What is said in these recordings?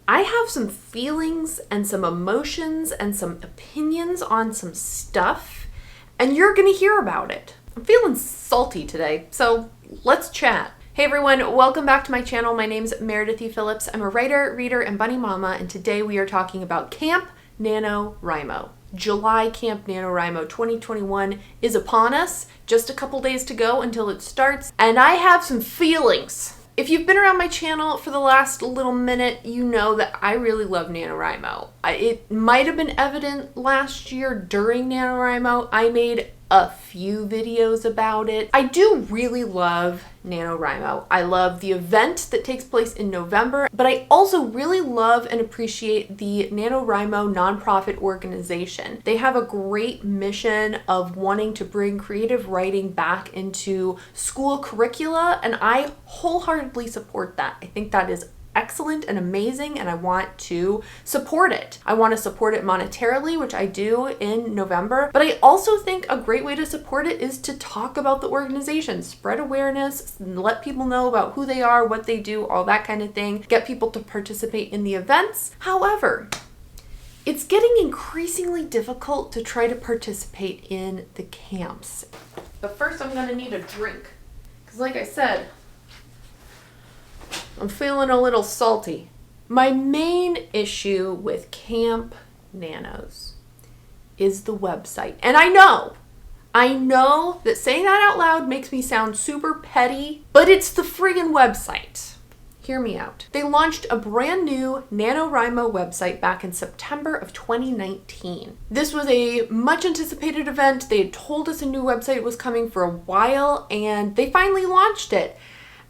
I have some feelings and some emotions and some opinions on some stuff, and you're gonna hear about it. I'm feeling salty today, so let's chat. Hey everyone, welcome back to my channel. My name's Meredith E. Phillips. I'm a writer, reader, and bunny mama, and today we are talking about Camp NaNoWriMo. July Camp NaNoWriMo 2021 is upon us. Just a couple days to go until it starts, and I have some feelings. If you've been around my channel for the last little minute, you know that I really love NaNoWriMo. It might have been evident last year during NaNoWriMo. I made a few videos about it. I do really love NaNoWriMo. I love the event that takes place in November, but I also really love and appreciate the NaNoWriMo nonprofit organization. They have a great mission of wanting to bring creative writing back into school curricula, and I wholeheartedly support that. I think that is excellent and amazing, and I want to support it. I want to support it monetarily, which I do in November, but I also think a great way to support it is to talk about the organization, spread awareness, let people know about who they are, what they do, all that kind of thing, get people to participate in the events. However, it's getting increasingly difficult to try to participate in the camps. But first I'm gonna need a drink, because like I said, I'm feeling a little salty. My main issue with Camp Nanos is the website. And I know that saying that out loud makes me sound super petty, but it's the friggin' website. Hear me out. They launched a brand new NaNoWriMo website back in September of 2019. This was a much anticipated event. They had told us a new website was coming for a while, and they finally launched it.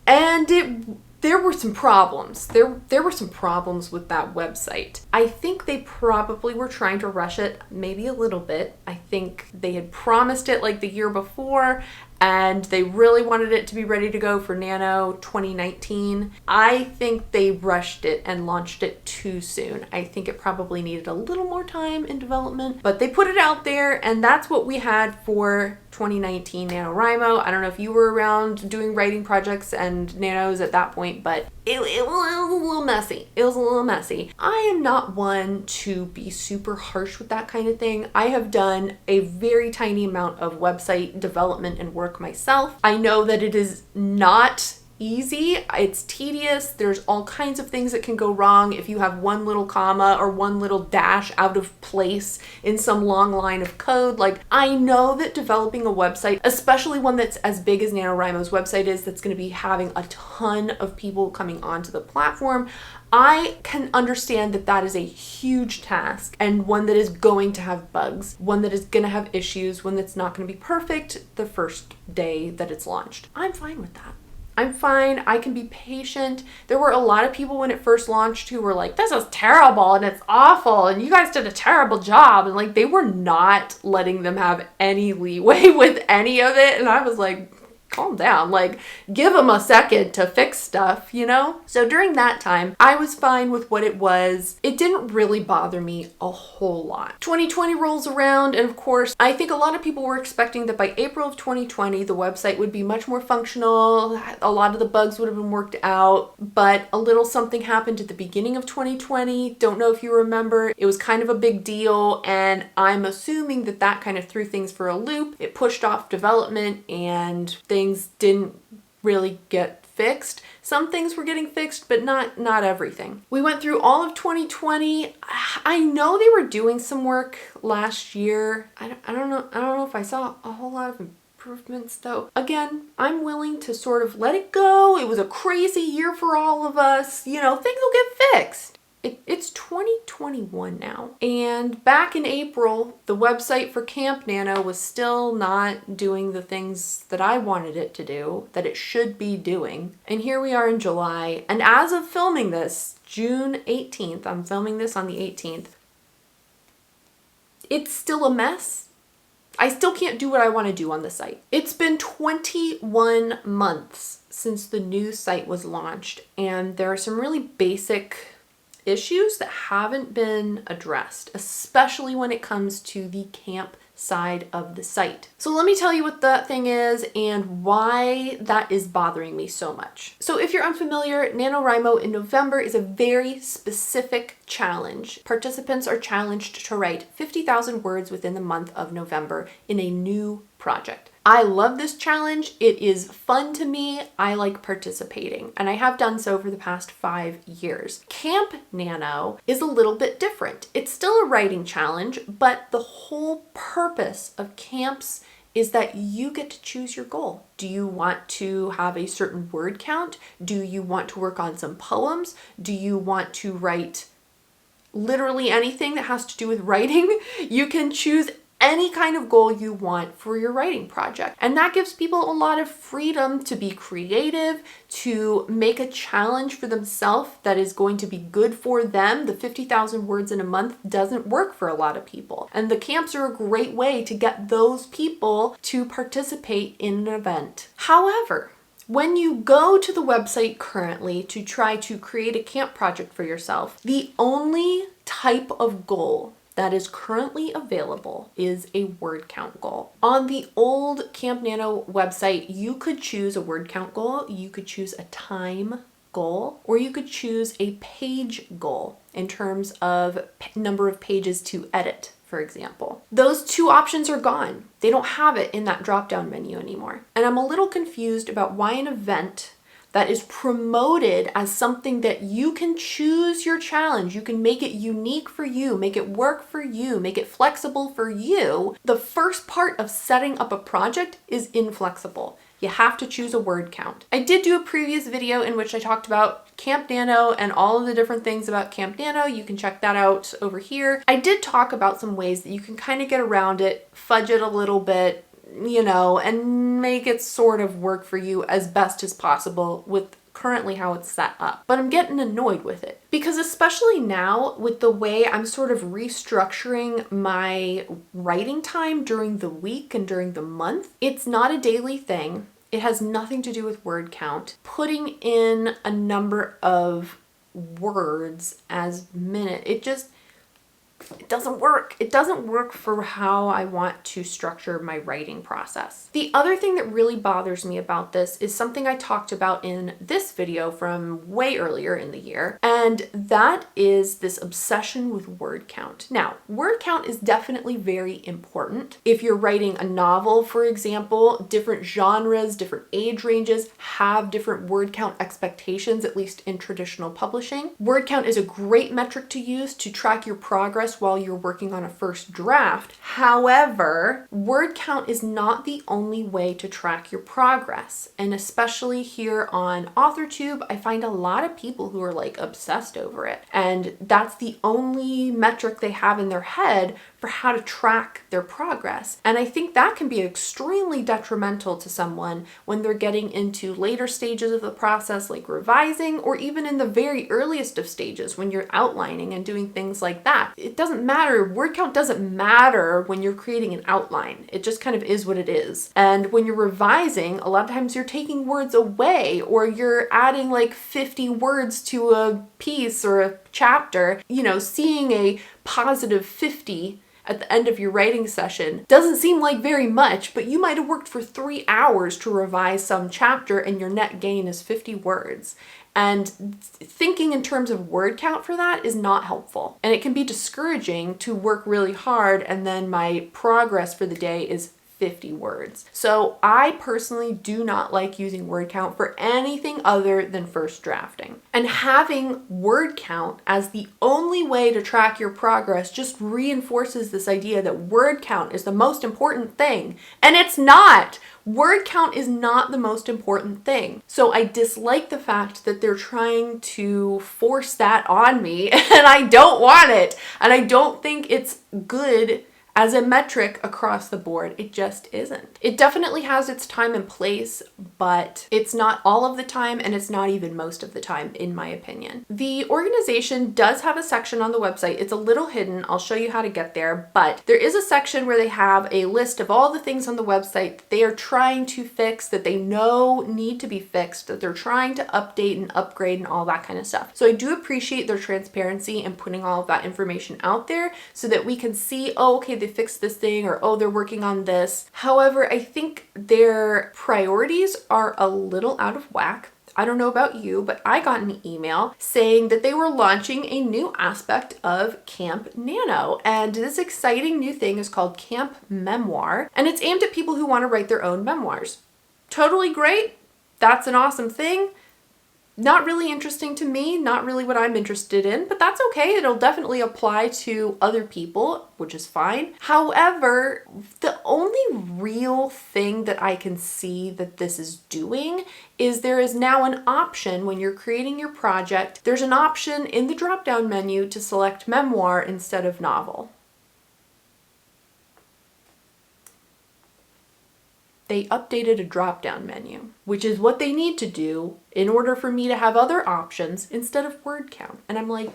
And there were some problems. There were some problems with that website. I think they probably were trying to rush it maybe a little bit. I think they had promised it like the year before, and they really wanted it to be ready to go for Nano 2019. I think they rushed it and launched it too soon. I think it probably needed a little more time in development, but they put it out there, and that's what we had for 2019 NaNoWriMo. I don't know if you were around doing writing projects and nanos at that point, but it was a little messy. It was a little messy. I am not one to be super harsh with that kind of thing. I have done a very tiny amount of website development and work myself. I know that it is not easy. It's tedious. There's all kinds of things that can go wrong if you have one little comma or one little dash out of place in some long line of code. Like, I know that developing a website, especially one that's as big as NaNoWriMo's website is, that's going to be having a ton of people coming onto the platform, I can understand that that is a huge task, and one that is going to have bugs, one that is going to have issues, one that's not going to be perfect the first day that it's launched. I'm fine with that. I'm fine. I can be patient. There were a lot of people when it first launched who were like, this is terrible and it's awful and you guys did a terrible job. And like, they were not letting them have any leeway with any of it. And I was like, calm down, like give them a second to fix stuff, you know? So during that time, I was fine with what it was. It didn't really bother me a whole lot. 2020 rolls around, and of course, I think a lot of people were expecting that by April of 2020, the website would be much more functional. A lot of the bugs would have been worked out, but a little something happened at the beginning of 2020. Don't know if you remember. It was kind of a big deal, and I'm assuming that that kind of threw things for a loop. It pushed off development, and things didn't really get fixed. Some things were getting fixed, but not everything. We went through all of 2020. I know they were doing some work last year. I don't know if I saw a whole lot of improvements though. Again, I'm willing to sort of let it go. It was a crazy year for all of us. You know, things will get fixed. It's 2021 now, and back in April, the website for Camp Nano was still not doing the things that I wanted it to do, that it should be doing. And here we are in July, and as of filming this, June 18th, I'm filming this on the 18th, it's still a mess. I still can't do what I want to do on the site. It's been 21 months since the new site was launched, and there are some really basic issues that haven't been addressed, especially when it comes to the Camp side of the site. So let me tell you what that thing is and why that is bothering me so much. So if you're unfamiliar, NaNoWriMo in November is a very specific challenge. Participants are challenged to write 50,000 words within the month of November in a new project. I love this challenge. It is fun to me. I like participating, and I have done so for the past 5 years. Camp Nano is a little bit different. It's still a writing challenge, but the whole purpose of camps is that you get to choose your goal. Do you want to have a certain word count? Do you want to work on some poems? Do you want to write literally anything that has to do with writing? You can choose any kind of goal you want for your writing project. And that gives people a lot of freedom to be creative, to make a challenge for themselves that is going to be good for them. The 50,000 words in a month doesn't work for a lot of people. And the camps are a great way to get those people to participate in an event. However, when you go to the website currently to try to create a camp project for yourself, the only type of goal that is currently available is a word count goal. On the old Camp Nano website, you could choose a word count goal, you could choose a time goal, or you could choose a page goal in terms of number of pages to edit, for example. Those two options are gone. They don't have it in that drop-down menu anymore. And I'm a little confused about why an event that is promoted as something that you can choose your challenge, you can make it unique for you, make it work for you, make it flexible for you. The first part of setting up a project is inflexible. You have to choose a word count. I did do a previous video in which I talked about Camp Nano and all of the different things about Camp Nano. You can check that out over here. I did talk about some ways that you can kind of get around it, fudge it a little bit, you know, and make it sort of work for you as best as possible with currently how it's set up. But I'm getting annoyed with it because especially now with the way I'm sort of restructuring my writing time during the week and during the month, it's not a daily thing. It has nothing to do with word count. Putting in a number of words as minute, it doesn't work. It doesn't work for how I want to structure my writing process. The other thing that really bothers me about this is something I talked about in this video from way earlier in the year, and that is this obsession with word count. Now, word count is definitely very important. If you're writing a novel, for example, different genres, different age ranges have different word count expectations, at least in traditional publishing. Word count is a great metric to use to track your progress while you're working on a first draft. However, word count is not the only way to track your progress. And especially here on AuthorTube, I find a lot of people who are like obsessed over it. And that's the only metric they have in their head for how to track their progress. And I think that can be extremely detrimental to someone when they're getting into later stages of the process, like revising, or even in the very earliest of stages when you're outlining and doing things like that. It doesn't matter. Word count doesn't matter when you're creating an outline. It just kind of is what it is. And when you're revising, a lot of times you're taking words away or you're adding like 50 words to a piece or a chapter. You know, seeing a positive 50 at the end of your writing session doesn't seem like very much, but you might have worked for 3 hours to revise some chapter and your net gain is 50 words. And thinking in terms of word count for that is not helpful. And it can be discouraging to work really hard and then my progress for the day is 50 words. So I personally do not like using word count for anything other than first drafting. And having word count as the only way to track your progress just reinforces this idea that word count is the most important thing. And it's not. Word count is not the most important thing. So I dislike the fact that they're trying to force that on me and I don't want it. And I don't think it's good as a metric across the board. It just isn't. It definitely has its time and place, but it's not all of the time and it's not even most of the time, in my opinion. The organization does have a section on the website. It's a little hidden. I'll show you how to get there, but there is a section where they have a list of all the things on the website that they are trying to fix, that they know need to be fixed, that they're trying to update and upgrade and all that kind of stuff. So I do appreciate their transparency and putting all of that information out there so that we can see, oh, okay, they fixed this thing, or oh, they're working on this. However, I think their priorities are a little out of whack. I don't know about you, but I got an email saying that they were launching a new aspect of Camp Nano. And this exciting new thing is called Camp Memoir. And it's aimed at people who want to write their own memoirs. Totally great. That's an awesome thing. Not really interesting to me, not really what I'm interested in, but that's okay. It'll definitely apply to other people, which is fine. However, the only real thing that I can see that this is doing is there is now an option when you're creating your project. There's an option in the drop-down menu to select memoir instead of novel. They updated a drop-down menu, which is what they need to do in order for me to have other options instead of word count. And I'm like,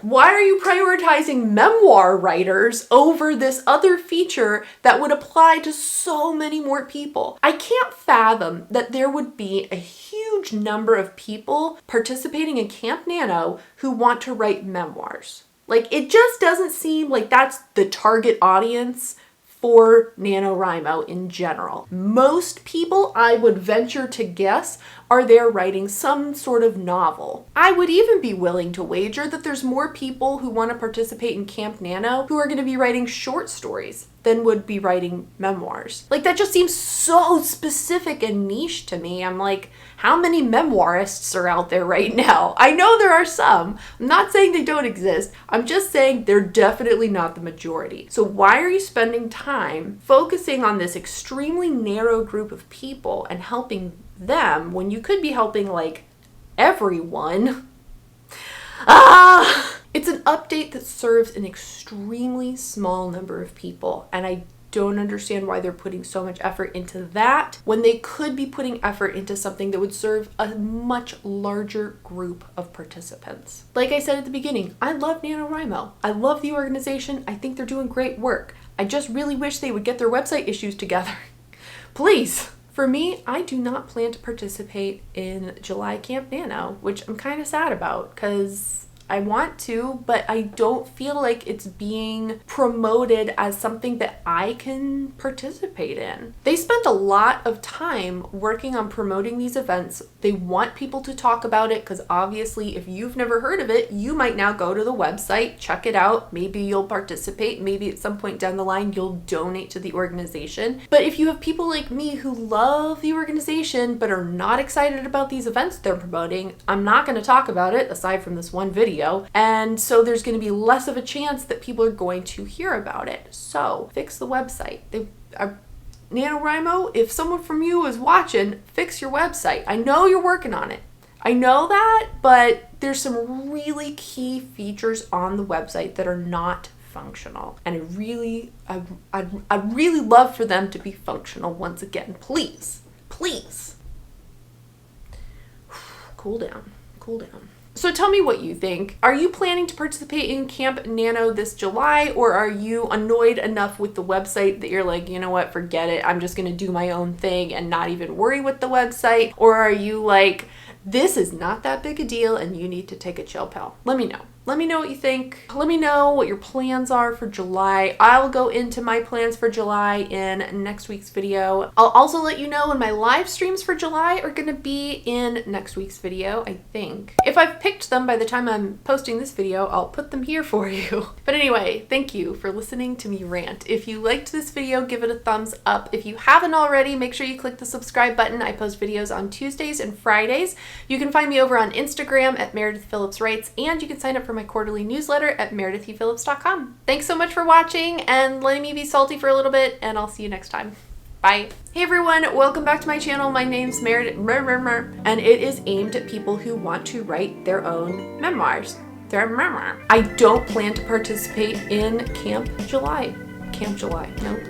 why are you prioritizing memoir writers over this other feature that would apply to so many more people? I can't fathom that there would be a huge number of people participating in Camp Nano who want to write memoirs. Like, it just doesn't seem like that's the target audience for NaNoWriMo in general. Most people, I would venture to guess, are there writing some sort of novel. I would even be willing to wager that there's more people who want to participate in Camp Nano who are going to be writing short stories than would be writing memoirs. Like, that just seems so specific and niche to me. I'm like, how many memoirists are out there right now? I know there are some. I'm not saying they don't exist. I'm just saying they're definitely not the majority. So why are you spending time focusing on this extremely narrow group of people and helping them when you could be helping like everyone? It's an update that serves an extremely small number of people, and I don't understand why they're putting so much effort into that when they could be putting effort into something that would serve a much larger group of participants. Like I said at the beginning, I love NaNoWriMo. I love the organization. I think they're doing great work. I just really wish they would get their website issues together. Please. For me, I do not plan to participate in July Camp Nano, which I'm kind of sad about because I want to, but I don't feel like it's being promoted as something that I can participate in. They spent a lot of time working on promoting these events. They want people to talk about it because obviously if you've never heard of it, you might now go to the website, check it out. Maybe you'll participate. Maybe at some point down the line, you'll donate to the organization. But if you have people like me who love the organization but are not excited about these events they're promoting, I'm not going to talk about it aside from this one video. And so there's going to be less of a chance that people are going to hear about it. So fix the website. NaNoWriMo, if someone from you is watching, fix your website. I know you're working on it. I know that, but there's some really key features on the website that are not functional. And I'd really love for them to be functional once again. Please, please. Cool down, cool down. So tell me what you think. Are you planning to participate in Camp Nano this July, or are you annoyed enough with the website that you're like, you know what, forget it. I'm just going to do my own thing and not even worry with the website? Or are you like, this is not that big a deal and you need to take a chill pill? Let me know. Let me know what you think. Let me know what your plans are for July. I'll go into my plans for July in next week's video. I'll also let you know when my live streams for July are going to be in next week's video, I think. If I've picked them by the time I'm posting this video, I'll put them here for you. But anyway, thank you for listening to me rant. If you liked this video, give it a thumbs up. If you haven't already, make sure you click the subscribe button. I post videos on Tuesdays and Fridays. You can find me over on Instagram at Meredith Phillips Writes, and you can sign up for my quarterly newsletter at meredithphillips.com. Thanks so much for watching and letting me be salty for a little bit, and I'll see you next time. Bye. Hey everyone, welcome back to my channel. My name's Meredith, and it is aimed at people who want to write their own memoirs. I don't plan to participate in Camp July. Camp July, nope.